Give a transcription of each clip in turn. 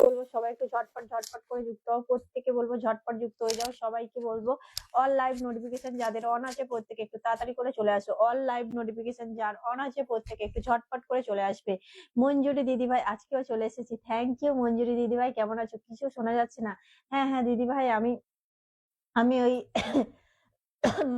বলবো সবাই একটু ঝটপট ঝটপট করে যুক্ত হও, প্রত্যেকে বলবো ঝটপট যুক্ত হয়ে যাও। সবাইকে বলবো অল লাইভ নোটিফিকেশন যাদের অন আছে প্রত্যেকে একটু তাড়াতাড়ি করে চলে আসো। অল লাইভ নোটিফিকেশন যার অন আছে প্রত্যেকে একটু ঝটপট করে চলে আসবে। মঞ্জুরি দিদিভাই আজকেও চলে এসেছি, থ্যাংক ইউ মঞ্জুরি দিদিভাই। কেমন আছো? কিছু শোনা যাচ্ছে না। হ্যাঁ হ্যাঁ দিদিভাই, আমি আমি ওই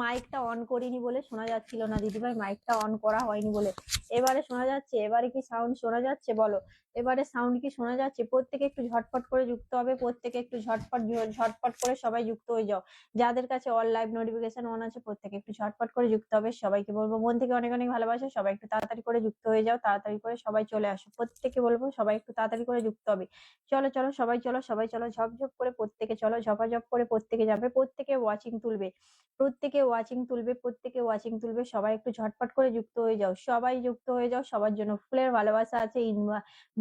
মাইকটা অন করিনি বলে শোনা যাচ্ছিল না দিদিভাই, মাইকটা অন করা হয়নি বলে। এবারে শোনা যাচ্ছে? এবারে কি সাউন্ড শোনা যাচ্ছে বলো? এবারে সাউন্ড কি শোনা যাচ্ছে? প্রত্যেকে একটু ঝটপট করে যুক্ত হবে, প্রত্যেকে একটু ঝটপট করে সবাই যুক্ত হয়ে যাও। যাদের কাছে অল লাইভ নোটিফিকেশন অন আছে প্রত্যেকে একটু ঝটপট করে যুক্ত হবে। সবাইকে বলবো মন থেকে অনেক অনেক ভালোবাসা, সবাই একটু তাড়াতাড়ি করে যুক্ত হয়ে যাও, তাড়াতাড়ি করে সবাই চলে আসো। প্রত্যেকে বলবো সবাই একটু তাড়াতাড়ি করে যুক্ত হবে। চলো চলো সবাই চলো, সবাই চলো, ঝপঝপ করে প্রত্যেকে চলো, ঝপাঝপ করে প্রত্যেকে যাবে, প্রত্যেকে ওয়াচিং তুলবে, প্রত্যেকে ওয়াচিং তুলবে, প্রত্যেকে ওয়াচিং তুলবে। সবাই একটু ঝটপট করে যুক্ত হয়ে যাও, সবাই যুক্ত হয়ে যাও। সবার জন্য ফুলের ভালোবাসা আছে,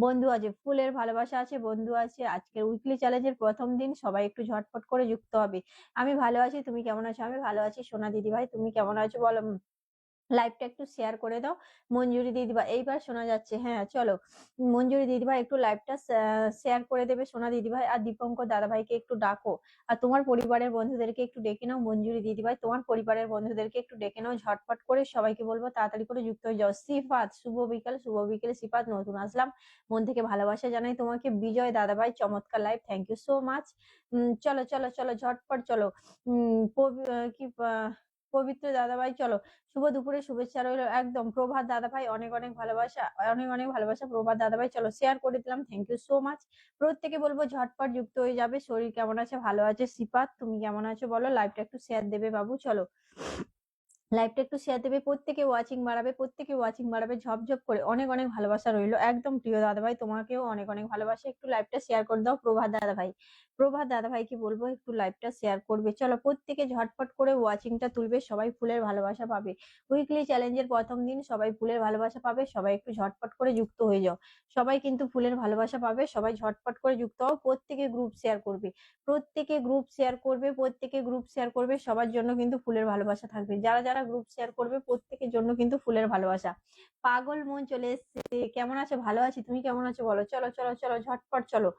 বন্ধু আছে, ফুলের ভালোবাসা আছে, বন্ধু আছে। আজকের উইকলি চ্যালেঞ্জের প্রথম দিন, সবাই একটু ঝটপট করে যুক্ত হবে। আমি ভালো আছি, তুমি কেমন আছো? আমি ভালো আছি সোনা দিদি ভাই, তুমি কেমন আছো বলো? লাইভটা একটু শেয়ার করে দাও মঞ্জুরি দিদিভাই। এইবার শোনা যাচ্ছে? হ্যাঁ চলো, মঞ্জুরি দিদিভাই একটু লাইভটা শেয়ার করে দেবে সোনা দিদিভাই। আর দীপঙ্কর দাদাভাইকে একটু ডাকো, আর তোমার পরিবারের বন্ধুদেরকে একটু ডেকে নাও। মঞ্জুরি দিদিভাই তোমার পরিবারের বন্ধুদেরকে একটু ডেকে নাও, ঝটপট করে সবাইকে বলবো তাড়াতাড়ি করে যুক্ত হয়ে যাও। সিফাত শুভ বিকাল, শুভ বিকেল সিফাত, নতুন আসলাম, মন থেকে ভালোবাসা জানাই তোমাকে। বিজয় দাদাভাই চমৎকার live, thank you so much. চলো চলো চলো ঝটপট চলো। পবিত্র দাদাভাই চলো, শুভ দুপুরে শুভেচ্ছা রইলো। একদম প্রভাত দাদাভাই অনেক অনেক ভালোবাসা, অনেক অনেক ভালোবাসা প্রভাত দাদাভাই। চলো শেয়ার করে দিলাম, থ্যাংক ইউ সো মাচ। প্রত্যেকে বলবো ঝটপট যুক্ত হয়ে যাবে। শরীর কেমন আছে? ভালো আছে। সিপাত তুমি কেমন আছো বলো? লাইভটা একটু শেয়ার দেবে বাবু, চলো লাইভটা একটু শেয়ার দেবে, প্রত্যেকে ওয়াচিং বাড়াবে, প্রত্যেকে ওয়াচিং বাড়াবে ঝপঝপ করে। অনেক অনেক ভালোবাসা রইলো। একদম প্রিয় দাদাভাই তোমাকেও অনেক অনেক ভালোবাসা, একটু লাইভটা শেয়ার করে দাও। প্রভাত দাদাভাই, প্রভাত দাদাভাইকে বলবো একটু লাইভটা শেয়ার করবে। চলো প্রত্যেকে ঝটপট করে ওয়াচিংটা তুলবে, সবাই ফুলের ভালোবাসা পাবে। উইকলি চ্যালেঞ্জের প্রথম দিন, সবাই ফুলের ভালোবাসা পাবে। সবাই একটু ঝটপট করে যুক্ত হয়ে যাও, সবাই কিন্তু ফুলের ভালোবাসা পাবে। সবাই ঝটপট করে যুক্ত হও, প্রত্যেকে গ্রুপ শেয়ার করবে, প্রত্যেকে গ্রুপ শেয়ার করবে, প্রত্যেকে গ্রুপ শেয়ার করবে। সবার জন্য কিন্তু ফুলের ভালোবাসা থাকবে, যারা যারা গ্রুপ শেয়ার করবে প্রত্যেকের জন্য কিন্তু ফুলের ভালোবাসা। পাগল মন চলে এসছে, কেমন আছো? ভালো আছি, তুমি কেমন আছো বলো? চলো চলো চলো ঝটপট চলো,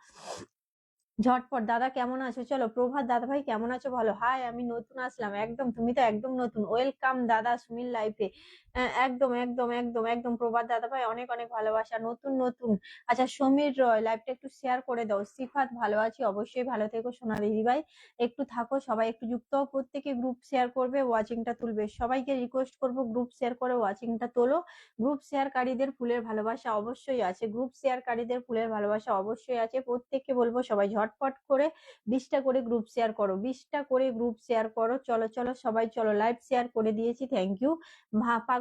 ঝটপট। দাদা কেমন আছো? চলো প্রভাত দাদা ভাই কেমন আছো বলো? হাই আমি নতুন আসলাম। একদম তুমি তো একদম নতুন, ওয়েলকাম দাদা সুনীল লাইফে। একদম একদম একদম একদম প্রভাত দাদা ভাই অনেক অনেক ভালোবাসা, নতুন নতুন। আচ্ছা সমীর রয় লাইভটা একটু শেয়ার করে দাও। সিফাত ভালো আছি, অবশ্যই ভালো থেকো সোনা দিদি ভাই, একটু থাকো, সবাই একটু যুক্ত হও, প্রত্যেকে গ্রুপ শেয়ার করবে, ওয়াচিংটা তুলবে। সবাইকে রিকোয়েস্ট করবো গ্রুপ শেয়ার করে ওয়াচিংটা তোলো। গ্রুপ শেয়ারকারীদের ফুলের ভালোবাসা অবশ্যই আছে, গ্রুপ শেয়ারকারীদের ফুলের ভালোবাসা অবশ্যই আছে। প্রত্যেককে বলবো সবাই ঝটপট করে 20টা করে গ্রুপ শেয়ার করো, 20টা করে গ্রুপ শেয়ার করো। চলো চলো সবাই চলো, লাইভ শেয়ার করে দিয়েছি, থ্যাংক ইউ।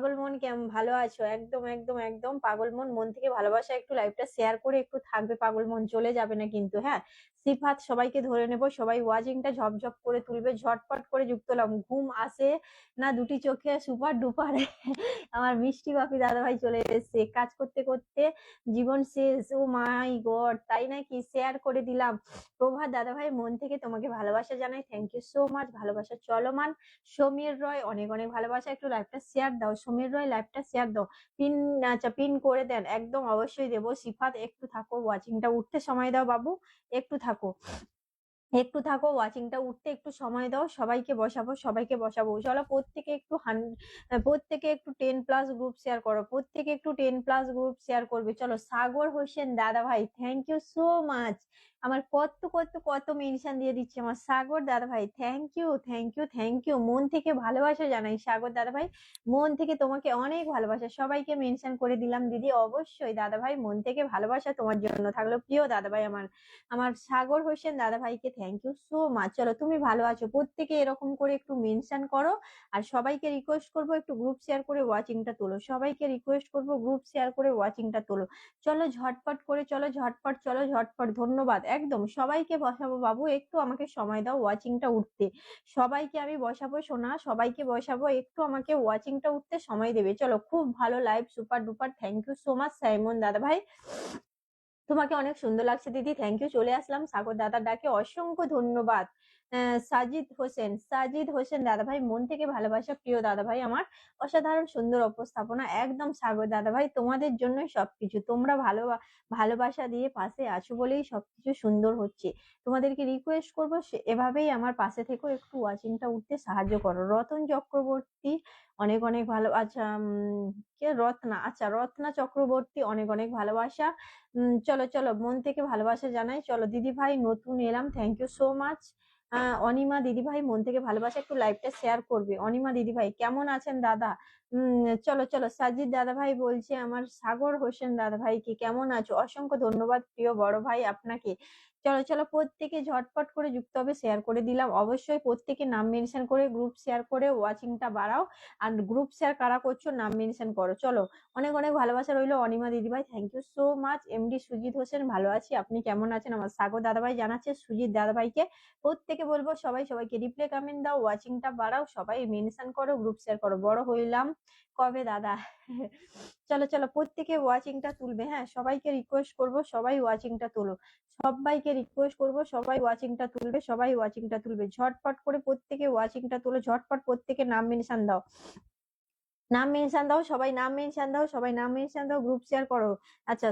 পাগল মন কেমন ভালো আছো? একদম একদম একদম পাগল মন, মন থেকে ভালোবাসা, একটু লাইভটা শেয়ার করে একটু থাকবে। পাগল মন চলে যাবে না কিন্তু, হ্যাঁ। সিফাত সবাইকে ধরে নেবো, সবাই ওয়াচিংটা ঝপঝপ করে তুলবে, ঝটপট করে যুক্ত হলাম। ঘুম আসে না দুটি চোখে সুপার ডুপার আমার মিষ্টি বাপি দাদা ভাই চলে এসেছে। কাজ করতে করতে জীবন শেষ, ও মাই গড, তাই নাকি? শেয়ার করে দিলাম। প্রভাত দাদা ভাই মন থেকে তোমাকে ভালোবাসা জানাই, থ্যাংক ইউ সো মাচ, ভালোবাসা চলমান। সমীর রয় অনেক অনেক ভালোবাসা, একটু লাইভটা শেয়ার দাও। সমীর রয় লাইভটা শেয়ার দাও, পিন, আচ্ছা পিন করে দেন, একদম অবশ্যই দেবো। সিফাত একটু থাকো, ওয়াচিংটা উঠতে সময় দাও বাবু, একটু থাকো, একটু থাকো, ওয়াচিংটা উঠতে একটু সময় দাও। সবাইকে বসাবো, সবাইকে বসাবো। চলো প্রত্যেকে একটু প্রত্যেকে একটু 10+ গ্রুপ শেয়ার করো, প্রত্যেকে একটু 10+ গ্রুপ শেয়ার করবে। চলো সাগর হোসেন দাদা ভাই, থ্যাংক ইউ সো মাচ। আমার কত কত কত মেনশন দিয়ে দিচ্ছে আমার সাগর দাদা ভাই, thank you thank you thank you. মন থেকে ভালোবাসা জানাই সাগর দাদা ভাই, মন থেকে তোমাকে অনেক ভালোবাসা। সবাইকে মেনশন করে দিলাম দিদি, অবশ্যই দাদা ভাই মন থেকে ভালোবাসা তোমার জন্য থাকলো, প্রিয় দাদা ভাই আমার, আমার সাগর হোসেন দাদা ভাইকে থ্যাংক ইউ সো মাচ। চলো তুমি ভালো আছো, প্রত্যেকে এরকম করে একটু মেনশন করো। আর সবাইকে রিকোয়েস্ট করবো একটু গ্রুপ শেয়ার করে ওয়াচিংটা তোলো, সবাইকে রিকোয়েস্ট করবো গ্রুপ শেয়ার করে ওয়াচিংটা তোলো। চলো ঝটপট করে চলো, ঝটপট চলো ঝটপট। ধন্যবাদ, একদম সবাইকে বসাবো বাবু, একটু আমাকে সময় দাও ওয়াচিংটা উঠতে। সবাইকে আমি বসাবো সোনা, সবাইকে বসাবো, একটু আমাকে ওয়াচিংটা উঠতে সময় দেবে। চলো খুব ভালো live, super duper, thank you so much Simon দাদা ভাই, তোমাকে অনেক সুন্দর লাগছে দিদি, থ্যাংক ইউ। চলে আসলাম সাগর দাদার ডাকে, অসংখ্য ধন্যবাদ। সাজিদ হোসেন দাদা ভাই মন থেকে ভালোবাসা, প্রিয় দাদা ভাই আমার, অসাধারণ সুন্দর উপস্থাপনা, একদম সাগর দাদা ভাই তোমাদের জন্যই সবকিছু, তোমরা ভালোবাসা দিয়ে পাশে আছো বলেই সবকিছু সুন্দর হচ্ছে। তোমাদেরকে রিকোয়েস্ট করবো এভাবেই আমার পাশে থেকো, একটু ওয়াচিংটা উঠতে সাহায্য করো। রতন চক্রবর্তী অনেক অনেক ভালো, আচ্ছা কে রত্না, আচ্ছা রত্না চক্রবর্তী অনেক অনেক ভালোবাসা। চলো চলো মন থেকে ভালোবাসা জানাই। চলো দিদি ভাই নতুন এলাম, thank you so much. Anima দিদি ভাই মন থেকে ভালোবাসা, একটু লাইভটা শেয়ার করবে। অনিমা দিদি ভাই কেমন আছেন দাদা? চলো চলো সাজিদ দাদা ভাই বলছে আমার সাগর হোসেন দাদা ভাই কি কেমন আছো? অসংখ্য ধন্যবাদ প্রিয় বড় ভাই আপনাকে। চলো চলো প্রত্যেকে ঝটপট করে যুক্ত হবে, শেয়ার করে দিলাম। অবশ্যই প্রত্যেকে নাম মেনশন করে গ্রুপ শেয়ার করে ওয়াচিংটা বাড়াও। আর গ্রুপ শেয়ার কারা করছো নাম মেনশন করো। চলো অনেক অনেক ভালোবাসা রইলো অনিমা দিদিভাই, thank you so much. MD Sujit Hossain ভালো আছি, আপনি কেমন আছেন? আমার সাগর দাদাভাই জানাচ্ছে সুজিত দাদাভাইকে। প্রত্যেকে বলবো সবাই সবাইকে রিপ্লে কমেন্ট দাও, ওয়াচিংটা বাড়াও, সবাই মেনশন করো, গ্রুপ শেয়ার করো। বড় হইলাম কবে দাদা? চলো চলো প্রত্যেকে ওয়াচিংটা তুলবে, হ্যাঁ সবাইকে রিকোয়েস্ট করবো সবাই ওয়াচিংটা তুলো, সবাইকে রিকোয়েস্ট করবো সবাই ওয়াচিংটা তুলবে, সবাই ওয়াচিংটা তুলবে, ঝটপট করে প্রত্যেকে ওয়াচিংটা তুলো, ঝটপট প্রত্যেকে নাম মেনশন দাও, নাম মেনশন দাও, সবাই নাম মেনশন দাও, সবাই নাম মেনশন দাও, গ্রুপ শেয়ার করো। আচ্ছা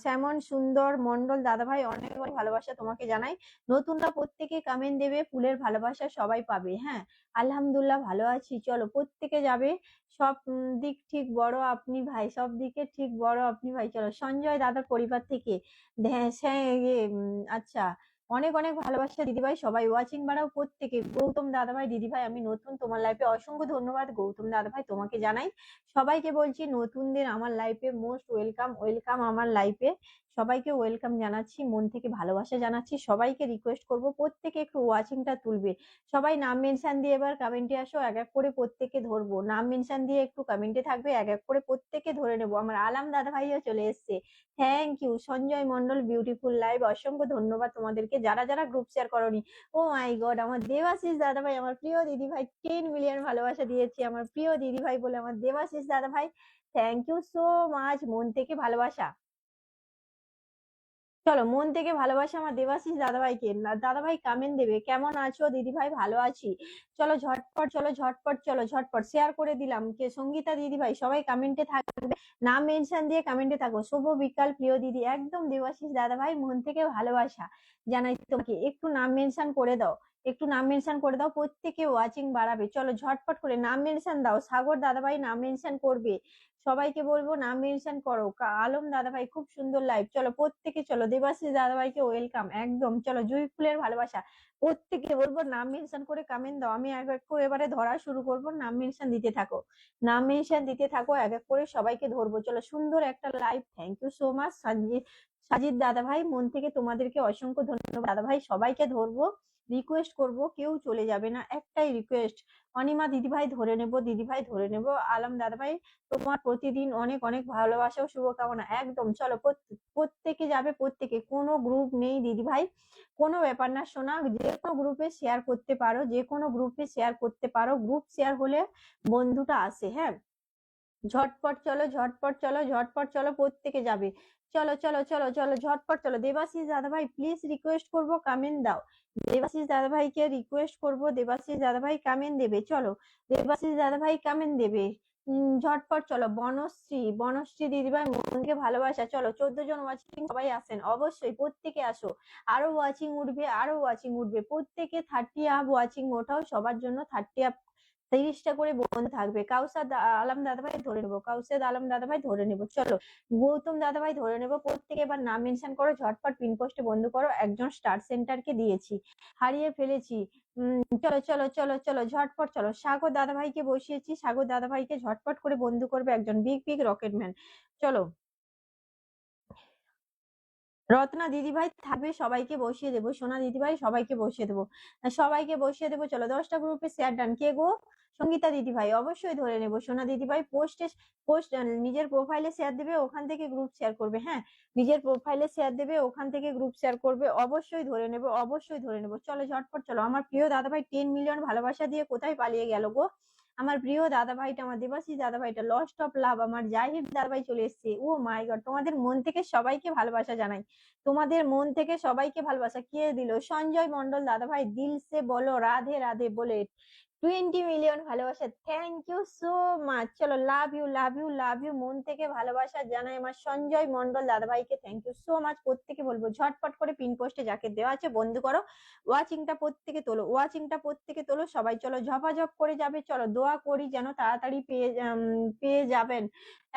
স্যামন সুন্দর মন্ডল দাদা ভাই অনেক অনেক ভালোবাসা তোমাকে জানাই। নতুনরা প্রত্যেকে কমেন্ট দেবে, ফুলের ভালোবাসা সবাই পাবে। হ্যাঁ আলহামদুলিল্লাহ ভালো আছি, চলো প্রত্যেকে যাবে। সব দিক ঠিক বড় আপনি ভাই, সব দিকে ঠিক বড় আপনি ভাই। চলো সঞ্জয় দাদার পরিবার থেকে আচ্ছা অনেক অনেক ভালোবাসা দিদিভাই, সবাই ওয়াচিং বাড়াও প্রত্যেকে। গৌতম দাদাভাই দিদিভাই আমি নতুন তোমার লাইফে, অসংখ্য ধন্যবাদ গৌতম দাদাভাই তোমাকে জানাই। সবাইকে বলছি নতুনদের আমার লাইফে মোস্ট ওয়েলকাম, ওয়েলকাম আমার লাইফে। সবাইকে ওয়েলকাম জানাচ্ছি, মন থেকে ভালোবাসা জানাচ্ছি। সবাইকে রিকোয়েস্ট করবো প্রত্যেকে একটু ওয়াচিংটা তুলবে, সবাই নাম মেনশন দিয়ে এবার কমেন্টে আসো, এক এক করে প্রত্যেকে ধরবো। নাম মেনশন দিয়ে একটু কমেন্টে থাকবে, এক এক করে প্রত্যেকে ধরে নেবো। আমার আলাম দাদা ভাইও চলে এসছে, thank you. Sanjay Mondal beautiful live, অসংখ্য ধন্যবাদ তোমাদেরকে যারা যারা গ্রুপ শেয়ার করনি। ও মাই গড আমার দেবাশিস দাদা ভাই, আমার প্রিয় দিদি ভাই 10 মিলিয়ন ভালোবাসা দিয়েছি আমার প্রিয় দিদি ভাই বলে, আমার দেবাশিস দাদা ভাই থ্যাংক ইউ সো মাচ, মন থেকে ভালোবাসা। চলো মন থেকে ভালোবাসা আমার দেবাশিস দাদাভাইকে। দাদাভাই কমেন্ট দেবে কেমন আছো দিদি ভাই, ভালো আছি। চলো ঝটপট, চলো ঝটপট, চলো ঝটপট শেয়ার করে দিলাম। কে সঙ্গীতা দিদি ভাই সবাই কমেন্টে থাকবে, নাম মেনশন দিয়ে কমেন্টে থাকো। শুভ বিকাল প্রিয় দিদি, একদম দেবাশিস দাদাভাই মন থেকে ভালোবাসা জানাই তোমাকে। একটু নাম মেনশন করে দাও, একটু নাম মেনশন করে দাও, প্রত্যেকে ওয়াচিং বাড়াবে। চলো ঝটপট করে নাম মেনশন দাও, সাগর দাদাভাই নাম মেনশন করবে, সবাইকে বলবো নাম মেনশন করো। আলম দাদা ভাই খুব সুন্দর লাইভ, চলো প্রত্যেকে চলো। দেবাশিস দাদা ভাইকে ওয়েলকাম, একদম চলো। জুই ফুলের ভালোবাসা, প্রত্যেকে বলবো নাম মেনশন করে কমেন্ট দাও। আমি এক এক করে এবারে ধরা শুরু করবো, নাম মেনশন দিতে থাকো, নাম মেনশন দিতে থাকো, এক এক করে সবাইকে ধরবো। চলো সুন্দর একটা live, thank you so much Sajid দাদা ভাই, মন থেকে তোমাদেরকে অসংখ্য ধন্যবাদ দাদা ভাই। সবাইকে ধরবো, রিকোয়েস্ট করব কেউ চলে যাবে না, একটাই রিকোয়েস্ট। অনিমা দিদিভাই ধরে নেব, দিদিভাই ধরে নেব। আলম দাদাভাই তোমার প্রতিদিন অনেক অনেক ভালোবাসা ও শুভকামনা, একদম চলো প্রত্যেকে যাবে, প্রত্যেকে, কোনো গ্রুপ নেই দিদি ভাই, কোনো ব্যাপার না সোনা, যে কোনো গ্রুপে শেয়ার করতে পারো, যে কোনো গ্রুপে শেয়ার করতে পারো, গ্রুপ শেয়ার হলে বন্ধুটা আসে। হ্যাঁ ঝটপট চলো, ঝটপট চলো, ঝটপট চলো প্রত্যেকে যাবে। চলো চলো চলো চলো ঝটপট চলো। দেবাশিস দাদা ভাই প্লিজ রিকোয়েস্ট করবো কমেন্ট দাও, দেবাশিস দাদা ভাইকে রিকোয়েস্ট করবো, দেবাশিস দাদা ভাই কমেন্ট দেবে। চলো দেবাশিস দাদা ভাই কমেন্ট দেবে, ঝটপট চলো। বনশ্রী, বনশ্রী দিদিভাই মনকে ভালোবাসা, চলো 14 জন ওয়াচিং, সবাই আসেন অবশ্যই, প্রত্যেকে আসো। আরো ওয়াচিং উঠবে, আরো ওয়াচিং উঠবে, প্রত্যেকে 30 আপ ওয়াচিং ওঠাও, সবার জন্য 30 আপ 30টা করে বন্ধ থাকবে। কাউসার আলম দাদাভাই ধরে নেবো, কাউসার আলম দাদাভাই ধরে নেবো। চলো গৌতম দাদাভাই ধরে নেবো, প্রত্যেকে এবার নাম মেনশন করো, ঝটপট পিন পোস্টে বন্ধ করো। একজন স্টার সেন্টারকে দিয়েছি, হারিয়ে ফেলেছি। চলো চলো চলো চলো ঝটপট চলো। সাগর দাদাভাইকে বসিয়েছি, সাগর দাদাভাইকে ঝটপট করে বন্ধু করবে একজন বিগ বিগ রকেটম্যান। চলো রত্না দিদিভাই থাকবে, সবাইকে বসিয়ে দেবো। সোনা দিদিভাই সবাইকে বসিয়ে দেবো, সবাইকে বসিয়ে দেবো। চলো 10টা গ্রুপে শেয়ার ডান। কে গো? সঙ্গীতা দিদিভাই অবশ্যই ধরে নেবো। সোনা দিদিভাই পোস্ট নিজের প্রোফাইলে শেয়ার দেবে, ওখান থেকে গ্রুপ শেয়ার করবে। হ্যাঁ নিজের প্রোফাইলে শেয়ার দেবে, ওখান থেকে গ্রুপ শেয়ার করবে, অবশ্যই ধরে নেবো, অবশ্যই ধরে নেবো। চলো ঝটপট চলো। আমার প্রিয় দাদাভাই 10 মিলিয়ন ভালোবাসা দিয়ে কোথায় পালিয়ে গেল গো? আমার প্রিয় দাদা ভাইটা, আমার দেবাশিস দাদা ভাইটা, লস্ট অফ লাভ আমার জাহিদ দাদা ভাই চলে এসেছে। ও মাই গড, তোমাদের মন থেকে সবাইকে ভালোবাসা জানাই, তোমাদের মন থেকে সবাইকে ভালোবাসা। কে দিল? সঞ্জয় মন্ডল দাদা ভাই, দিল সে বলো রাধে রাধে বলে 20 মিলিয়ন ভালোবাসা, থ্যাংক ইউ সো মাচ। চলো, love you love you love you, মন থেকে ভালোবাসা জানাই আমার সঞ্জয় মন্ডল দাদা ভাইকে, থ্যাংক ইউ সো মাচ। প্রত্যেকে বলবো ঝটপট করে পিন পোস্টে যাকে দেওয়া আছে বন্ধ করো, ওয়াচিংটা প্রত্যেকে তোলো, ওয়াচিংটা প্রত্যেকে তোলো সবাই। চলো ঝপাঝপ করে যাবে, চলো দোয়া করি যেন তাড়াতাড়ি পেয়ে যাবেন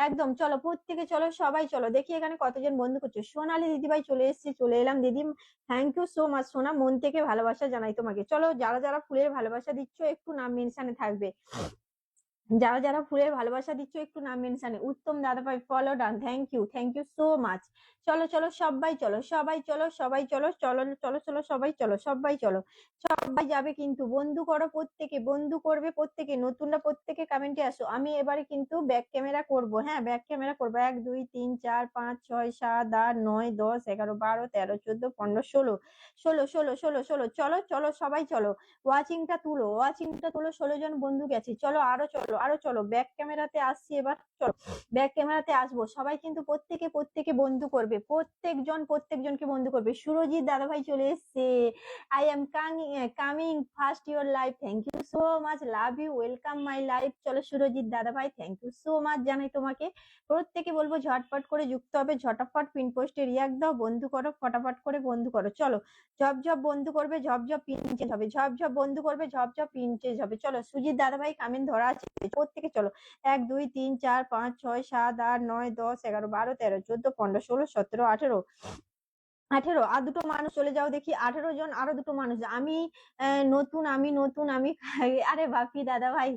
একদম। চলো প্রত্যেকে, চলো সবাই চলো, দেখি এখানে কতজন বন্ধু করছো। সোনালী দিদিভাই চলে এসেছি, চলে এলাম দিদি, থ্যাংক ইউ সো মাচ সোনা, মন থেকে ভালোবাসা জানাই তোমাকে। চলো যারা যারা ফুলের ভালোবাসা দিচ্ছ একটু নাম মেনশনে থাকবে, যারা যারা ফুলের ভালোবাসা দিচ্ছ একটু নাম মেনশনে। উত্তম দাদা ভাই follow done, thank you so much. চলো চলো সবাই চলো, সবাই চলো, সবাই চলো, চলো চলো চলো সবাই চলো, সবাই চলো, সবাই যাবে কিন্তু, বন্ধু করো প্রত্যেকে, বন্ধু করবে প্রত্যেকে, নতুনরা প্রত্যেকে কমেন্টে আসো। আমি এবারে কিন্তু ব্যাক ক্যামেরা করব, হ্যাঁ ব্যাক ক্যামেরা করবো। 1 2 3 4 5 6 7 8 9 10 11 12 13 14 15 16 16 16 16 16, চলো চলো সবাই চলো, ওয়াচিংটা তুলো, ওয়াচিংটা তুলো। 16 জন বন্ধু গেছে, চলো আরো চলো, আরো চলো, ব্যাক ক্যামেরাতে আসছি এবার, চলো ব্যাক ক্যামেরাতে আসবো। সবাই কিন্তু প্রত্যেকে প্রত্যেকে বন্ধু করবে, প্রত্যেকজনকে বন্ধু করবে। সুরজিৎ দাদা ভাই চলে এসছে, I am coming first your life, thank you so much, love you, welcome my life. চলো সুরজিৎ দাদা ভাই, থ্যাংক ইউ সো মাচ জানাই তোমাকে। প্রত্যেকে বলবো ঝটপট করে যুক্ত হবে, ঝটপট পিন পোস্টে রিয়াক্ট দাও, বন্ধু করো, ফটাফট করে বন্ধু করো। চলো ঝপ ঝপ বন্ধু করবে, ঝপ ঝপ পিন চেঞ্জ হবে, ঝপ ঝপ বন্ধু করবে, ঝপ ঝপ পিন চেঞ্জ হবে। চলো সুজিত দাদা ভাই কামেন্ট ধরা আছে প্রত্যেকে, চলো 1 2 3 4 5 6 7 8 9 10 11 12 13 14 15 16 17 18 18, আর দুটো মানুষ চলে যাও দেখি, 18 জন, আরো দুটো মানুষ। আমি নতুন, আমি নতুন, আমি আরে বাপি দাদা ভাই,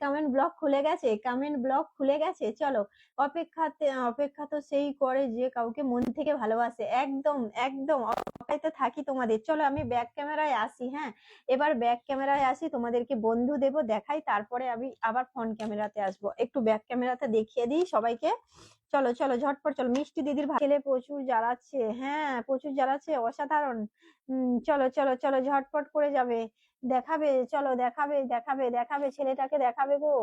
কমেন্ট ব্লক খুলে গেছে, কমেন্ট ব্লক খুলে গেছে। চলো, অপেক্ষা তো সেই করে যে কাউকে মন থেকে ভালোবাসে, একদম একদম অপেক্ষাতে থাকি তোমাদের। চলো আমি ব্যাক ক্যামেরায় আসি, হ্যাঁ এবার ব্যাক ক্যামেরায় আসি, তোমাদেরকে বন্ধু দেব দেখাই, তারপরে আমি আবার ফ্রন্ট ক্যামেরাতে আসবো। একটু ব্যাক ক্যামেরাতে দেখিয়ে দিই সবাইকে। চলো চলো ঝটপট চলো, মিষ্টি দিদির ছেলে প্রচুর জ্বালাচ্ছে, হ্যাঁ প্রচুর জ্বালাচ্ছে, অসাধারণ। চলো চলো চলো ঝটপট করে যাবে, দেখাবে, চলো দেখাবে দেখাবে দেখাবে, ছেলেটাকে দেখাবে গো,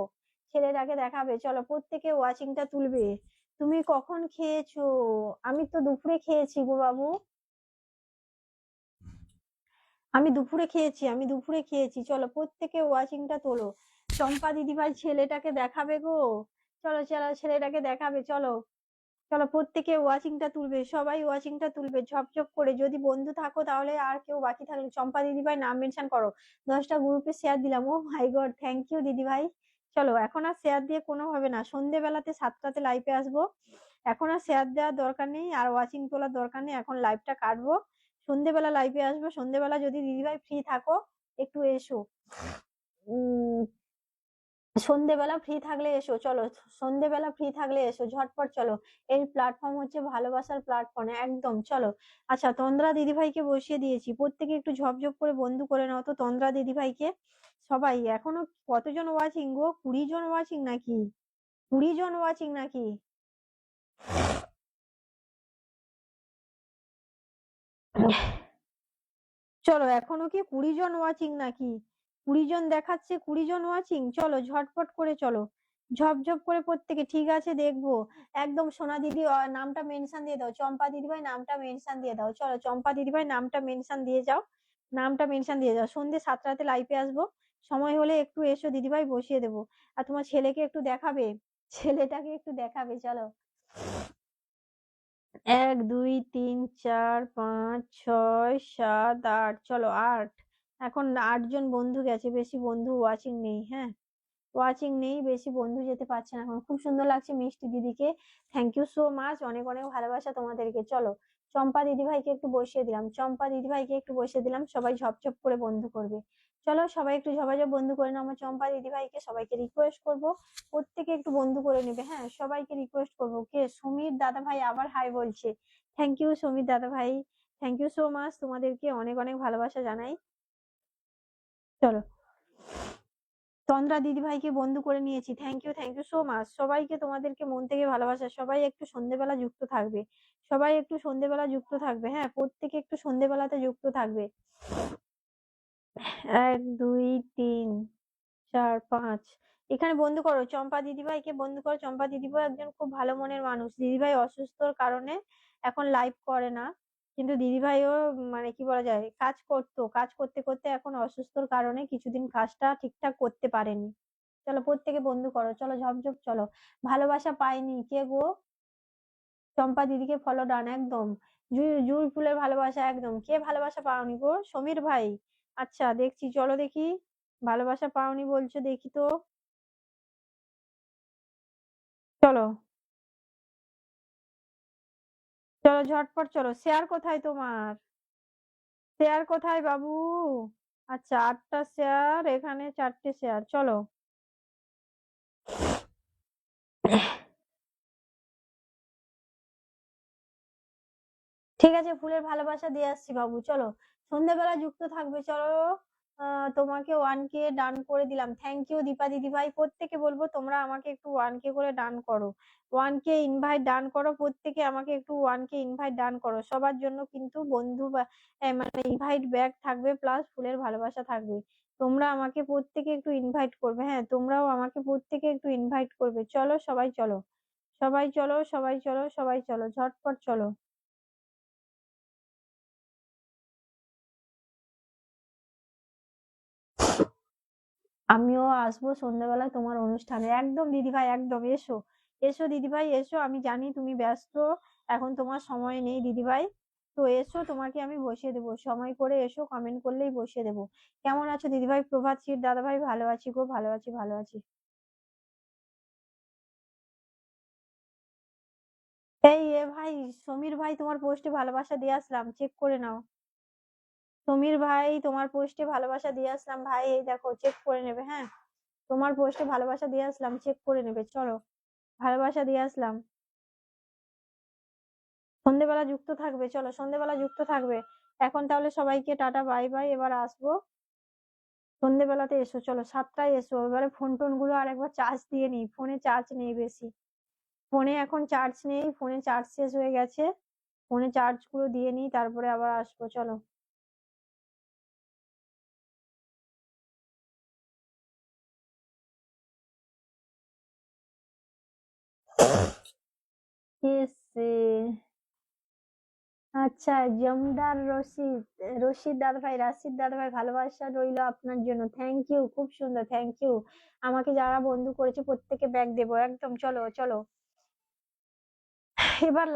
ছেলেটাকে দেখাবে। চলো প্রত্যেকে ওয়াচিংটা তুলবে। তুমি কখন খেয়েছো? আমি তো দুপুরে খেয়েছি গো বাবু, আমি দুপুরে খেয়েছি। চলো প্রত্যেকে ওয়াচিংটা তোলো, চম্পা দিদিভাই ছেলেটাকে দেখাবে গো, চলো চলো ছেলেটাকে দেখাবে। চলো চলো প্রত্যেকে ওয়াচিংটা তুলবে, সবাই ওয়াচিংটা তুলবে ঝপঝপ করে। যদি বন্ধু থাকো তাহলে, আর কেউ বাকি থাকলে চম্পা দিদিভাই নাম মেনশন করো, 10টা গ্রুপে শেয়ার দিলাম। ও মাই গড, থ্যাংক ইউ দিদিভাই। চলো এখন আর শেয়ার দিয়ে কোনো হবে না, সন্ধ্যেবেলাতে 7টাতে লাইভে আসবো, এখন আর শেয়ার দেওয়ার দরকার নেই, আর ওয়াচিং তোলার দরকার নেই, এখন লাইভটা কাটবো, সন্ধ্যেবেলা লাইভে আসবো। সন্ধ্যেবেলা যদি দিদিভাই ফ্রি থাকো একটু এসো, উম সন্ধেবেলা ফ্রি থাকলে এসো, চলো সন্ধেবেলা ফ্রি থাকলে এসো ঝটপট। চলো, এই প্ল্যাটফর্ম হচ্ছে ভালোবাসার প্ল্যাটফর্ম একদম। চলো আচ্ছা, তন্দ্রা দিদিভাইকে বসিয়ে দিয়েছি, প্রত্যেকে একটু ঝপঝপ করে বন্ধু করে নাও তো তন্দ্রা দিদিভাইকে। সবাই এখনো কতজন ওয়াচিং গো? 20 জন ওয়াচিং নাকি? 20 জন ওয়াচিং নাকি? চলো এখনো কি 20 জন ওয়াচিং নাকি? 20 জন দেখাচ্ছে, 20 জন ওয়াচিং। চলো ঝটপট করে চলো, ঝপঝপ করে প্রত্যেকে, ঠিক আছে দেখবো একদম। সোনা দিদি নামটা মেনশন দিয়ে দাও, চম্পা দিদিভাই নামটা মেনশন দিয়ে দাও। চলো চম্পা দিদিভাই নামটা মেনশন দিয়ে যাও, নামটা মেনশন দিয়ে যাও। সন্ধ্যে 7টাতে লাইভে আসবো, সময় হলে একটু এসো দিদিভাই, বসিয়ে দেবো। আর তোমার ছেলেকে একটু দেখাবে, ছেলেটাকে একটু দেখাবে। চলো 1 2 3 4 5 6 7 8, চলো 8, এখন 8 জন বন্ধু গেছে, বেশি বন্ধু ওয়াচিং নেই, হ্যাঁ ওয়াচিং নেই, বেশি বন্ধু যেতে পারছে না এখন। খুব সুন্দর লাগছে মিষ্টি দিদিকে, থ্যাংক ইউ সো মাচ, অনেক অনেক ভালোবাসা তোমাদেরকে। চলো চম্পা দিদিভাইকে একটু বসিয়ে দিলাম, চম্পা দিদিভাইকে একটু বসিয়ে দিলাম, সবাই ঝপঝপ করে বন্ধু করবে। চলো সবাই একটু ঝপাঝপ বন্ধু করে নাও আমার চম্পা দিদিভাইকে। সবাইকে রিকোয়েস্ট করবো প্রত্যেকে একটু বন্ধু করে নেবে, হ্যাঁ সবাইকে রিকোয়েস্ট করবো। কে? সমীর দাদা ভাই আবার হাই বলছে, থ্যাংক ইউ সমীর দাদা ভাই, থ্যাংক ইউ সো মাচ, তোমাদেরকে অনেক অনেক ভালোবাসা জানাই। চলো তন্দ্রা দিদিভাইকে বন্ধু করে নিয়েছি, থ্যাংক ইউ সো মাচ। সবাইকে তোমাদেরকে মন থেকে ভালোবাসা, সবাই একটু সন্ধ্যেবেলা যুক্ত থাকবে, সবাই একটু সন্ধ্যেবেলা যুক্ত থাকবে, হ্যাঁ প্রত্যেকে একটু সন্ধ্যেবেলাতে যুক্ত থাকবে। 1 2 3 4 5 এখানে বন্ধু করো, চম্পা দিদিভাইকে বন্ধু করো। চম্পা দিদিভাই একজন খুব ভালো মনের মানুষ। দিদিভাই অসুস্থর কারণে এখন লাইভ করে না, কিন্তু দিদিভাইও মানে কি বলা যায়, কাজ করতো, কাজ করতে করতে এখন অসুস্থর কারণে কিছুদিন কাজটা ঠিকঠাক করতে পারেনি। চলো প্রত্যেকে বন্ধু করো, চলো ঝপঝপ চলো। ভালোবাসা পাইনি কে গো? চম্পা দিদিকে ফলো ডান একদম। জুঁই ফুলের ভালোবাসা একদম। কে ভালোবাসা পাওনি গো? সমীর ভাই। আচ্ছা দেখছি, চলো দেখি। ভালোবাসা পাওনি বলছো, দেখি তো। চলো চলো ঝটপট চলো। শেয়ার কোথায় তোমার? শেয়ার কোথায় বাবু? আচ্ছা 8টা শেয়ার, এখানে 4টে শেয়ার, চলো। ঠিক আছে, ফুলের ভালোবাসা দিয়ে আসছি বাবু, চলো। সন্ধ্যাবেলা যুক্ত থাকবে, চলো। তোমাকে 1K ডান করে দিলাম, থ্যাংক ইউ দীপা দিদি ভাই। প্রত্যেকে বলবো তোমরা আমাকে একটু 1K করে ডান করো। 1K ইনভাইট ডান করো, প্রত্যেকে আমাকে একটু 1K ইনভাইট ডান করো। সবার জন্য কিন্তু বন্ধু বা মানে ইনভাইট ব্যাক থাকবে, প্লাস ফুলের ভালোবাসা থাকবে। তোমরা আমাকে প্রত্যেকে একটু ইনভাইট করবে, হ্যাঁ তোমরাও আমাকে প্রত্যেকে একটু ইনভাইট করবে। চলো সবাই চলো, সবাই চলো, সবাই চলো, সবাই চলো, ঝটপট চলো। আমিও আসবো সন্ধ্যাবেলায় তোমার অনুষ্ঠানে, একদম দিদিভাই, একদম এসো। এসো দিদিভাই এসো, আমি জানি তুমি ব্যস্ত, এখন তোমার সময় নেই দিদিভাই। তো এসো, তোমাকে আমি বসিয়ে দেবো, সময় করে এসো, কমেন্ট করলেই বসিয়ে দেবো। কেমন আছো দিদিভাই? প্রভাত শীত দাদাভাই, ভালো আছি গো, ভালো আছি, ভালো আছি। ভাই, সমীর ভাই তোমার পোস্টে ভালোবাসা দিয়ে আসলাম, চেক করে নাও। সমীর ভাই তোমার পোস্টে ভালোবাসা দিয়ে আসলাম ভাই, এই দেখো চেক করে নেবে, হ্যাঁ। তোমার পোস্টে ভালোবাসা দিয়ে আসলাম, চেক করে নেবে, চলো। ভালোবাসা দিয়ে আসলাম। সন্ধেবেলা যুক্ত থাকবে, চলো সন্ধেবেলা যুক্ত থাকবে। এখন তাহলে সবাইকে টাটা বাই বাই, এবার আসবো। সন্ধেবেলাতে এসো, চলো 7টায় এসো। এবারে ফোন টোন গুলো আর একবার চার্জ দিয়ে নিই, ফোনে চার্জ নেই বেশি। ফোনে এখন চার্জ নেই, ফোনে চার্জ শেষ হয়ে গেছে। ফোনে চার্জ গুলো দিয়ে নিই, তারপরে আবার আসবো, চলো। এসে আচ্ছা, জমদার রশিদ, রশিদ দাদা ভাই, রাশিদ দাদা ভাই, ভালোবাসা রইলো আপনার জন্য, থ্যাংক ইউ, খুব সুন্দর, থ্যাংক ইউ। আমাকে যারা বন্ধু করেছে প্রত্যেকে ব্যাগ দেবো, একদম চলো চলো। এবার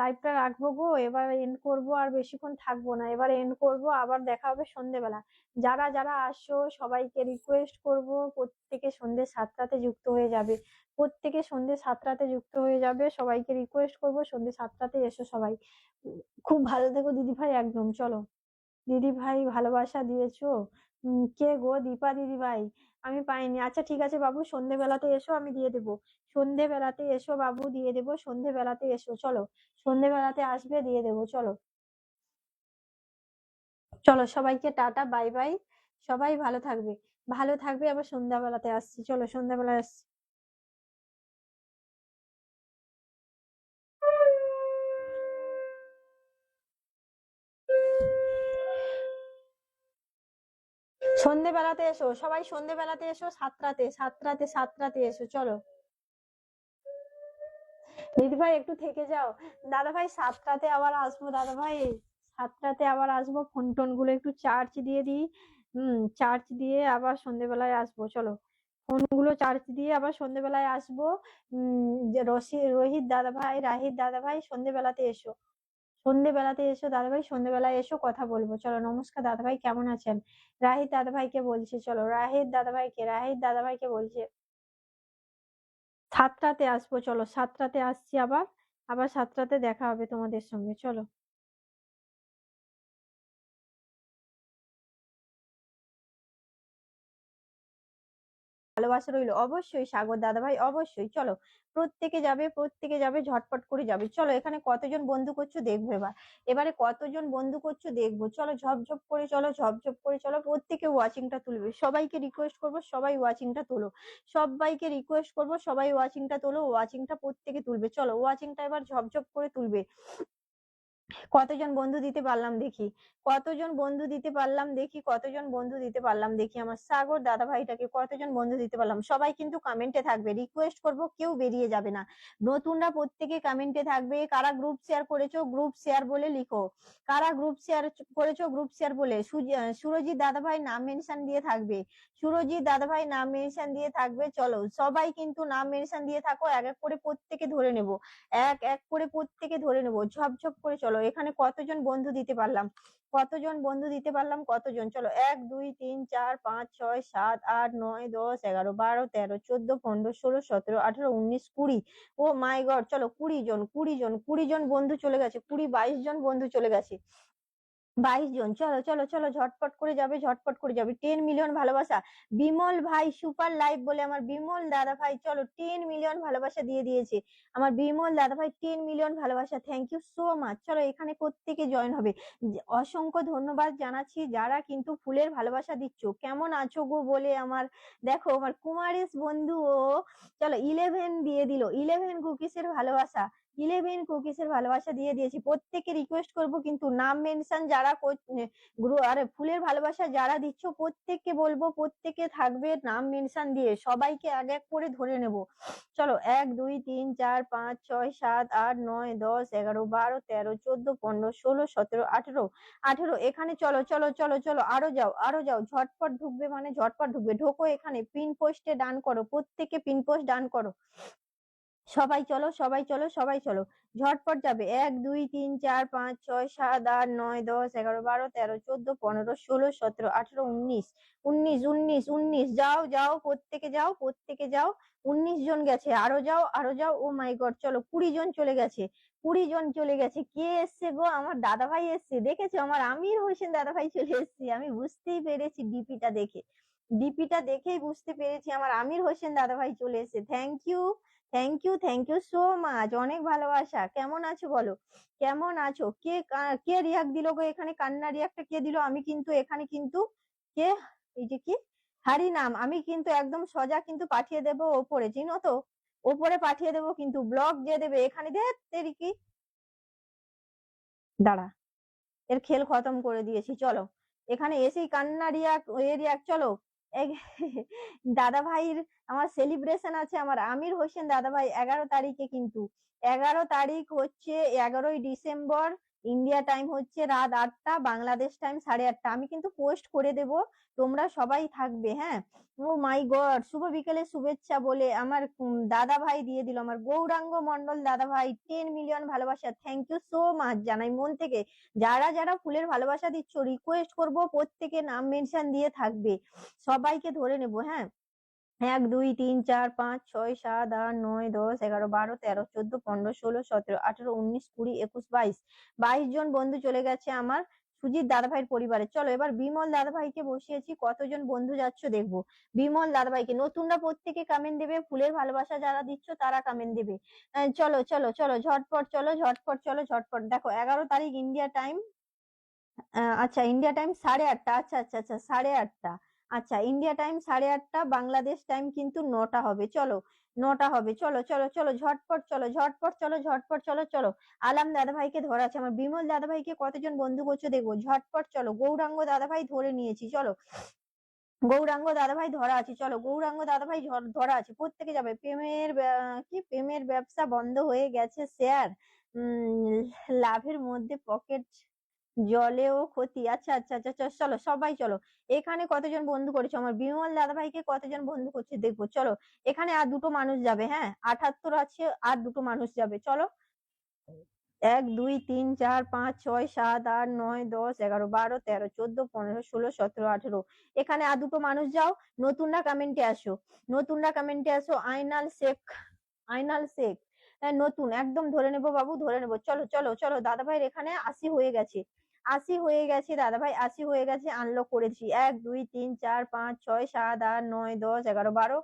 লাইভটা রাখবো গো, এবার এন্ড করব, আর বেশিক্ষণ থাকবো না, এবার এন্ড করব, আবার দেখা হবে সন্ধ্যেবেলা। যারা যারা আসছো সবাইকে রিকোয়েস্ট করব, প্রত্যেকে সন্ধ্যে 7টাতে যুক্ত হয়ে যাবে। প্রত্যেকে সন্ধ্যে 7টাতে যুক্ত হয়ে যাবে, সবাইকে রিকোয়েস্ট করব সন্ধ্যে 7টাতে এসো সবাই। খুব ভালো থেকো দিদি ভাই, একদম চলো। দিদি ভাই ভালোবাসা দিয়েছো? কে গো? দীপা দিদি ভাই। আমি পাইনি, আচ্ছা ঠিক আছে বাবু, সন্ধেবেলাতে এসো, আমি দিয়ে দেবো। সন্ধেবেলাতে এসো বাবু, দিয়ে দেবো, সন্ধেবেলাতে এসো, চলো। সন্ধেবেলাতে আসবে, দিয়ে দেবো, চলো। চলো সবাইকে টাটা বাই বাই। সবাই ভালো থাকবে, ভালো থাকবে, আবার সন্ধ্যাবেলাতে আসছি, চলো সন্ধ্যাবেলায় আসছি। সন্ধেবেলাতে এসো সবাই, সন্ধেবেলাতে এসো, 7টাতে, 7টাতে, 7টাতে এসো, চলো। দিদি ভাই একটু থেকে যাও। দাদা ভাই 7টাতে আবার আসবো দাদা ভাই, 7টাতে আবার আসবো, ফোন টোন গুলো একটু চার্জ দিয়ে দিই। চার্জ দিয়ে আবার সন্ধেবেলায় আসবো, চলো। ফোন গুলো চার্জ দিয়ে আবার সন্ধেবেলায় আসবো। যে রোহিত দাদা ভাই, রাহিত দাদা ভাই, সন্ধেবেলাতে এসো। সন্ধেবেলাতে এসো দাদা ভাই, সন্ধেবেলায় এসো, কথা বলবো, চলো। নমস্কার দাদা ভাই, কেমন আছেন? রাহিত দাদা ভাইকে বলছি, চলো। রাহিত দাদা ভাইকে বলছে। 7টাতে আসবো, চলো 7টাতে আসছি আবার। আবার 7টাতে দেখা হবে তোমাদের সঙ্গে, চলো। ভালোবাসা রইলো, অবশ্যই সাগর দাদা ভাই, অবশ্যই, চলো। প্রত্যেকে যাবে, প্রত্যেকে যাবে, ঝটপট করে যাবে, চলো। এখানে কতজন বন্ধু করছো দেখবো এবার। এবারে কতজন বন্ধু করছো দেখবো, চলো ঝপঝপ করে চলো, ঝপঝপ করে চলো, প্রত্যেকে ওয়াচিংটা তুলবে, সবাইকে রিকোয়েস্ট করবো সবাই ওয়াচিংটা তোলো। সবাইকে রিকোয়েস্ট করবো সবাই ওয়াচিংটা তোলো, ওয়াচিংটা প্রত্যেকে তুলবে, চলো ওয়াচিংটা এবার ঝপঝপ করে তুলবে। কতজন বন্ধু দিতে পারলাম দেখি, কতজন বন্ধু দিতে পারলাম দেখি, কতজন বন্ধু দিতে পারলাম দেখি, আমার সাগর দাদা ভাইটাকে কতজন বন্ধু দিতে পারলাম। সবাই কিন্তু কমেন্টে থাকবে, রিকোয়েস্ট করব কেউ বেরিয়ে যাবে না। নতুনরা প্রত্যেকে কমেন্টে থাকবে। কারা গ্রুপ শেয়ার করেছো গ্রুপ শেয়ার বলে লিখো, কারা গ্রুপ শেয়ার করেছো গ্রুপ শেয়ার বলে। সুরজিৎ দাদা ভাই নাম মেনশন দিয়ে থাকবে, সুরজিৎ দাদা ভাই নাম মেনশন দিয়ে থাকবে। চলো সবাই কিন্তু নাম মেনশন দিয়ে থাকো, এক এক করে প্রত্যেকে ধরে নেব, এক এক করে প্রত্যেকে ধরে নেবো ঝপঝপ করে। চলো এখানে কতজন বন্ধু দিতে পারলাম, কতজন বন্ধু দিতে পারলাম, কতজন। চলো 1 2 3 4 5 6 7 8 9 10 11 12 13 14 15 16 17 18 19 20। ও মাই গড, চলো 20 জন, 20 জন, 20 জন বন্ধু চলে গেছে, 20 22 জন বন্ধু চলে গেছে, 22 জন। চলো চলো চলো ঝটপট করে যাবে, ঝটপট করে যাবে। 10 মিলিয়ন ভালোবাসা বিমল ভাই সুপার লাইভ বলে আমার বিমল দাদা ভাই, চলো 10 মিলিয়ন ভালোবাসা দিয়ে দিয়েছে আমার বিমল দাদা ভাই, 10 মিলিয়ন ভালোবাসা, থ্যাংক ইউ সো মাচ। চলো এখানে প্রত্যেকে জয়েন হবে। অসংখ্য ধন্যবাদ জানাচ্ছি যারা কিন্তু ফুলের ভালোবাসা দিচ্ছ। কেমন আছো গো বলে আমার, দেখো আমার কুমারেশ বন্ধু ও চলো 11 দিয়ে দিল, 11 কুকিসের ভালোবাসা, 11 কুকিসের ভালোবাসা দিয়ে দিয়েছি। প্রত্যেকে রিকোয়েস্ট করব কিন্তু নাম মেনশন যারা আরে ফুলের ভালোবাসা যারা দিচ্ছ প্রত্যেককে বলবো, প্রত্যেকে থাকবে নাম মেনশন দিয়ে, সবাইকে এক এক করে ধরে নেব। চলো 1 2 3 4 5 6 7 8 9 10 11 12 13 14 15 16 17 18 18। এখানে চলো চলো চলো চলো আরো যাও, আরো যাও, ঝটপট ঢুকবে মানে ঝটপট ঢুকবে, ঢোকো এখানে পিন পোস্টে ডান করো, প্রত্যেকে পিন পোস্ট ডান করো। সবাই চলো সবাই চলো সবাই চলো, ঝটপট যাবে। 1 2 3 4 5 6 7 8 9 10 11 12 13 14 15 16 17 18 19 19 19 19। যাও যাও প্রত্যেকে যাও, প্রত্যেকে যাও। 19 জন গেছে, আরো যাও আরো যাও। ও মাই গড, চলো 20 জন চলে গেছে, 20 জন চলে গেছে। কে এসছে গো? আমার দাদা ভাই এসছে, দেখেছো আমার আমির হোসেন দাদা ভাই চলে এসছে। আমি বুঝতেই পেরেছি ডিপিটা দেখে, ডিপিটা দেখেই বুঝতে পেরেছি আমার আমির হোসেন দাদা ভাই চলে এসছে। Thank you, thank you, thank you so much, অনেক ভালোবাসা। কেমন আছো বলো, কেমন আছো? কে রিয়াক্ট দিল গো এখানে? কান্না রিয়াক্টটা কে দিল? আমি কিন্তু এখানে কিন্তু কে, এই যে কি হারি নাম, আমি কিন্তু একদম সোজা কিন্তু পাঠিয়ে দেব ওপরে, চিনো তো, ওপরে পাঠিয়ে দেবো কিন্তু, ব্লক যে দেবে এখানে দেখ তেরি কি, দাঁড়া, এর খেল খতম করে দিয়েছি। চলো এখানে এসেই কান্না রিয়াক্ট এ রিয়াক্ট। চলো দাদা ভাইয়ের আমার সেলিব্রেশন আছে, আমার আমির হোসেন দাদা ভাই 11 তারিখে কিন্তু, 11 তারিখ হচ্ছে 11ই ডিসেম্বর, ইন্ডিয়া টাইম হচ্ছে রাত 8টা, বাংলাদেশ টাইম 8:30। আমি কিন্তু পোস্ট করে দেব, তোমরা সবাই থাকবে, হ্যাঁ। ও মাই গড, শুভ বিকেলের শুভেচ্ছা বলে আমার দাদা ভাই দিয়ে দিল, আমার গৌরাঙ্গ মন্ডল দাদা ভাই 10 মিলিয়ন ভালোবাসা, থ্যাংক ইউ সো মাচ জানাই মন থেকে। যারা যারা ফুলের ভালোবাসা দিচ্ছ রিকোয়েস্ট করব প্রত্যেকে নাম মেনশন দিয়ে থাকবে, সবাইকে ধরে নেব, হ্যাঁ। 1 2 3 4 5 6 7 8 9 10 11 12 13 14 15 16 17 18 19 20 21 22। 22 জন বন্ধু চলে গেছে আমার সুজিত দাদা ভাইয়ের পরিবারে। চলো এবার বিমল দাদা ভাইকে বসিয়েছি, কতজন বন্ধু যাচ্ছ দেখবো। বিমল দাদা ভাইকে, নতুনরা প্রত্যেকে কমেন্ট দেবে, ফুলের ভালোবাসা যারা দিচ্ছ তারা কমেন্ট দেবে। চলো চলো চলো ঝটপট, চলো ঝটপট, চলো ঝটপট। দেখো 11 তারিখ ইন্ডিয়া টাইম, আচ্ছা ইন্ডিয়া টাইম 8:30, আচ্ছা আচ্ছা আচ্ছা 8:30, আচ্ছা ইন্ডিয়া টাইম 8:30, বাংলাদেশ টাইম কিন্তু 9টা হবে। চলো 9টা হবে, চলো চলো চলো ঝটপট, চলো ঝটপট, চলো ঝটপট, চলো চলো। আলাম দাদা ভাইকে ধরা আছে, আমার বিমল দাদা ভাইকে কতজন বন্ধু করছো দেখবো, ঝটপট চলো। গৌরাঙ্গ দাদা ভাই ধরে নিয়েছি, চলো গৌরাঙ্গ দাদা ভাই ধরা আছে, চলো গৌরাঙ্গ দাদা ভাই ধরা আছে, প্রত্যেকে যাবে। কি প্রেমের ব্যবসা বন্ধ হয়ে গেছে শেয়ার, লাভের মধ্যে পকেট জলেও ক্ষতি, আচ্ছা আচ্ছা আচ্ছা চলো সবাই চলো। এখানে কতজন বন্ধু করেছো আমার বিমল দাদা ভাইকে, কতজন বন্ধু করছে দেখবো। চলো এখানে আর দুটো মানুষ যাবে, হ্যাঁ 78 আছে, আর দুটো মানুষ যাবে। চলো 1 2 3 4 5 6 7 8 9 10 11 12 13 14 15 16 17 18। এখানে আর দুটো মানুষ যাও, নতুনরা কমেন্টে আসো, নতুনরা কমেন্টে আসো। আইনাল শেখ, আইনাল শেখ, হ্যাঁ নতুন একদম ধরে নেবো বাবু, ধরে নেবো। চলো চলো চলো দাদা ভাইয়ের এখানে 80 হয়ে গেছে, 80 হয়ে গেছে দাদা ভাই, 80 হয়ে গেছে, আনলক করেছি। 1 2 3 4 5 6 7 8 9 10 11 12।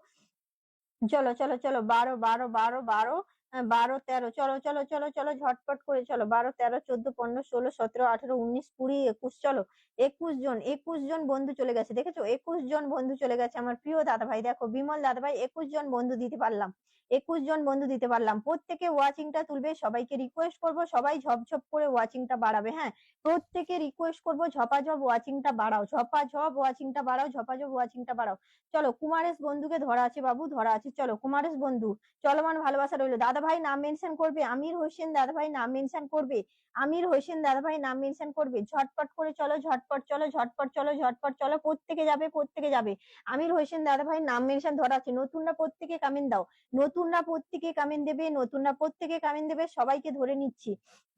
চলো চলো চলো 12 12 12 12। 12 13 চলো চলো চলো চলো ঝটপট করে চলো 12 13 14 15 16 17 18 19 20 21 চলো 21 জন বন্ধু চলে গেছে দেখেছো 21 জন বন্ধু চলে গেছে আমার প্রিয় দাদা ভাই দেখো বিমল দাদা ভাই 21 জন বন্ধু দিতে পারলাম 21 জন বন্ধু দিতে পারলাম প্রত্যেকে ওয়াচিংটা তুলবে সবাইকে রিকোয়েস্ট করব সবাই ঝপঝপ করে ওয়াচিংটা বাড়াবে হ্যাঁ প্রত্যেকে রিকোয়েস্ট করবো ঝপাঝপ ওয়াচিংটা বাড়াও ঝপাঝপ ওয়াচিংটা বাড়াও ঝপাঝপ ওয়াচিংটা বাড়াও চলো কুমারেশ বন্ধুকে ধরা আছে বাবু ধরা আছে চলো কুমারেশ বন্ধু চলমান ভালোবাসা রইলো দাদা ভাই নাম মেনশন করবে আমির হোসেন দাদা ভাই নাম মেনশন করবে আমির হোসেন দাদা ভাই নাম মেনশন করবে ঝটপট করে চলো ঝটপট চলো ঝটপট চলো ঝটপট চলো প্রত্যেকে যাবে প্রত্যেকে যাবে আমির হোসেন দাদা ভাই নাম মেনশন ধরা আছে নতুনরা প্রত্যেকে কামেন্ট দাও নতুনরা প্রত্যেকে কামেন্ট দেবে নতুনরা প্রত্যেকে কামেন্ট দেবে সবাইকে ধরে নিচ্ছি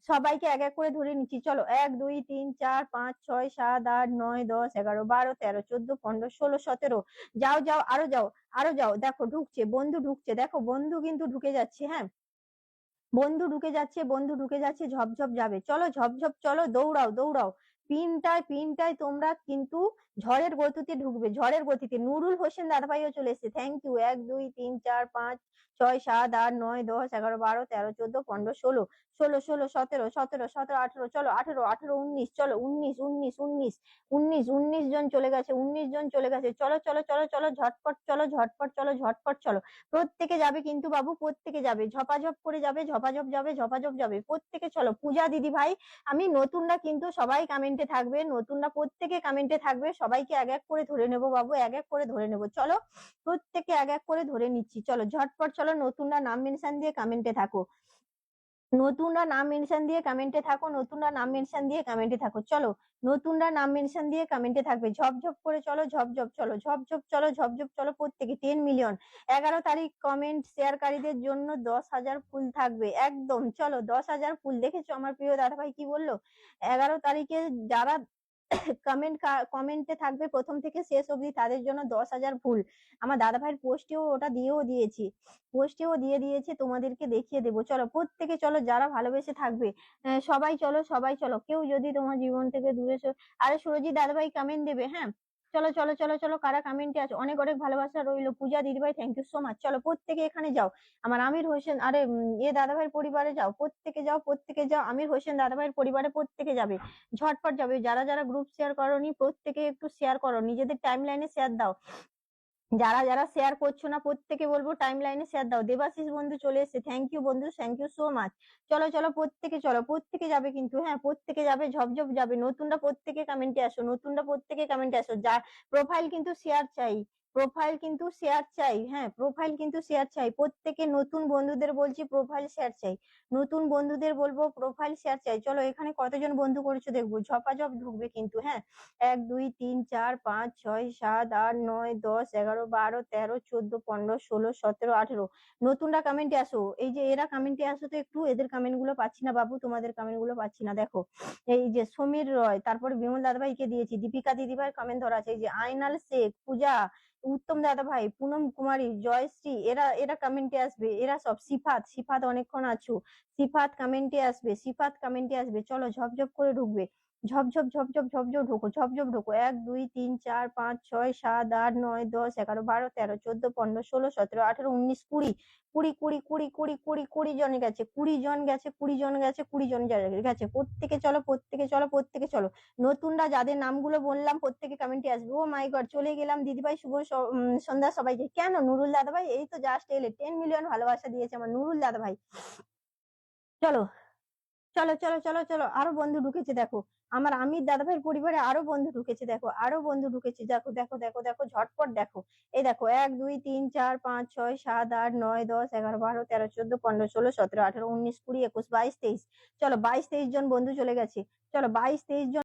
সবাইকে এক এক করে ধরে নিচ্ছি চলো 1 2 3 4 5 6 7 8 9 10 11 12 13 14 15 16 17 যাও যাও আরো যাও আরো যাও দেখো ঢুকছে বন্ধু ঢুকছে দেখো বন্ধু কিন্তু ঢুকে যাচ্ছে হ্যাঁ বন্ধু ঢুকে যাচ্ছে বন্ধু ঢুকে যাচ্ছে ঝপঝপ যাবে চলো ঝপঝপ চলো দৌড়াও দৌড়াও পিনটায় তোমরা কিন্তু ঝড়ের গতিতে ঢুকবে ঝড়ের গতিতে নুরুল হোসেন দাদাভাইও চলে এসেছে থ্যাংক ইউ 1 2 3 4 5 6 7 8 9 10 11 12 13 14 15 16 16 16 17 17 17 18 চলো 18 18 19 চলো 19 19 19 19 19 জন চলে গেছে 19 জন চলে গেছে চলো চলো চলো চলো ঝটপট চলো ঝটপট চলো ঝটপট চলো প্রত্যেকে যাবে কিন্তু বাবু প্রত্যেকে যাবে ঝপাঝপ করে যাবে ঝপাঝপ যাবে ঝপাঝপ যাবে প্রত্যেকে চলো পূজা দিদি ভাই আমি নতুনরা কিন্তু সবাই কমেন্টে থাকবে নতুনরা প্রত্যেকে কমেন্টে থাকবে সবাইকে এক এক করে ধরে নেবো বাবু এক এক করে ধরে নেবো চলো প্রত্যেকে এক এক করে ধরে নিচ্ছি চলো ঝটপট চলো নতুনরা নাম মেনশন দিয়ে কমেন্টে থাকো নতুনরা নাম মেনশন দিয়ে কমেন্টে থাকো নতুনরা নাম মেনশন দিয়ে কমেন্টে থাকো চলো নতুনরা নাম মেনশন দিয়ে কমেন্টে থাকবে ঝপঝপ করে চলো ঝপঝপ চলো ঝপঝপ চলো ঝপঝপ চলো প্রত্যেকে 10 মিলিয়ন 11 তারিখ কমেন্ট শেয়ারকারীদের জন্য 10,000 ফুল থাকবে একদম চলো 10,000 ফুল দেখেছো আমার প্রিয় দাদা ভাই কি বললো 11 তারিখে যারা কমেন্টে থাকবে প্রথম থেকে শেষ অবধি তাদের জন্য 10,000 ফুল আমার দাদা ভাইয়ের পোস্টেও ওটা দিয়ে দিয়েছি তোমাদেরকে দেখিয়ে দেবো চলো প্রত্যেকে চলো যারা ভালোবেসে থাকবে সবাই চলো কেউ যদি তোমার জীবন থেকে দূরে আরে সুরজিৎ দাদা ভাই কমেন্ট দেবে হ্যাঁ চলো চলো চলো চলো কারা কমেন্টে আছে অনেক অনেক ভালোবাসা রইলো পূজা দিদিভাই থ্যাংক ইউ সো মাচ চলো প্রত্যেকে এখানে যাও আমার আমির হোসেন আরে দাদা ভাইয়ের পরিবারে যাও প্রত্যেকে যাও আমির হোসেন দাদা ভাইয়ের পরিবারে প্রত্যেকে যাবে ঝটপট যাবে যারা যারা গ্রুপ শেয়ার করোনি প্রত্যেকে একটু শেয়ার করো নিজেদের টাইম লাইনে শেয়ার দাও যারা যারা শেয়ার করছো না প্রত্যেকে বলবো টাইম লাইনে শেয়ার দাও দেবাশিস বন্ধু চলে এসেছে থ্যাংক ইউ বন্ধু থ্যাংক ইউ সো মাচ চলো চলো প্রত্যেকে যাবে কিন্তু হ্যাঁ প্রত্যেকে যাবে ঝপঝপ যাবে নতুনরা প্রত্যেকে কমেন্টে আসো যার প্রোফাইল কিন্তু শেয়ার চাই হ্যাঁ প্রোফাইল কিন্তু শেয়ার চাই প্রত্যেকে নতুন বন্ধুদের বলছি প্রোফাইল শেয়ার চাই নতুন বন্ধুদের বলবো প্রোফাইল শেয়ার চাই চলো এখানে কতজন বন্ধু করেছো দেখবো ঝপাঝপ ঢুকবে কিন্তু হ্যাঁ 1 2 3 4 5 6 7 8 9 10 11 12 13 14 15 16 17 18 নতুনরা কমেন্টে আসো এই যে এরা কমেন্টে আসো তো একটু এদের কমেন্ট গুলো পাচ্ছি না বাবু তোমাদের কমেন্ট গুলো পাচ্ছি না দেখো এই যে সমীর রয় তারপর বিমল দাদাভাইকে দিয়েছি দীপিকা দিদিভাই কমেন্ট ধরা আছে এই যে আইনাল শেখ পূজা উত্তম দাদা ভাই পুনম কুমারী জয়শ্রী এরা এরা কমেন্টে আসবে এরা সব সিফাত অনেকক্ষণ আছো সিফাত কমেন্টে আসবে চলো ঝপঝপ করে ঢুকবে ঝপঝপ ঢোকো 1 2 3 4 5 6 7 8 9 10 11 12 13 14 15 16 17 18 19 20 জন গেছে 20 জন গেছে প্রত্যেকে চলো নতুনরা যাদের নামগুলো বললাম প্রত্যেকে কমেন্টে আসবে ও মাই গড চলে গেলাম দিদিভাই শুভ সন্ধ্যা সবাইকে কেন নুরুল দাদা ভাই এই তো জাস্ট এলে 10 মিলিয়ন ভালোবাসা দিয়েছে আমার নুরুল দাদা ভাই চলো চলো আরো বন্ধু ঢুকেছে দেখো আমার আমির দাদা ভাইয়ের পরিবারে আরো বন্ধু ঢুকেছে দেখো ঝটপট দেখো এই দেখো 1 2 3 4 5 6 7 8 9 10 11 12 13 14 15 16 17 18 19 20 21 22 23 চলো 22 23 জন বন্ধু চলে গেছে চলো 22 23 জন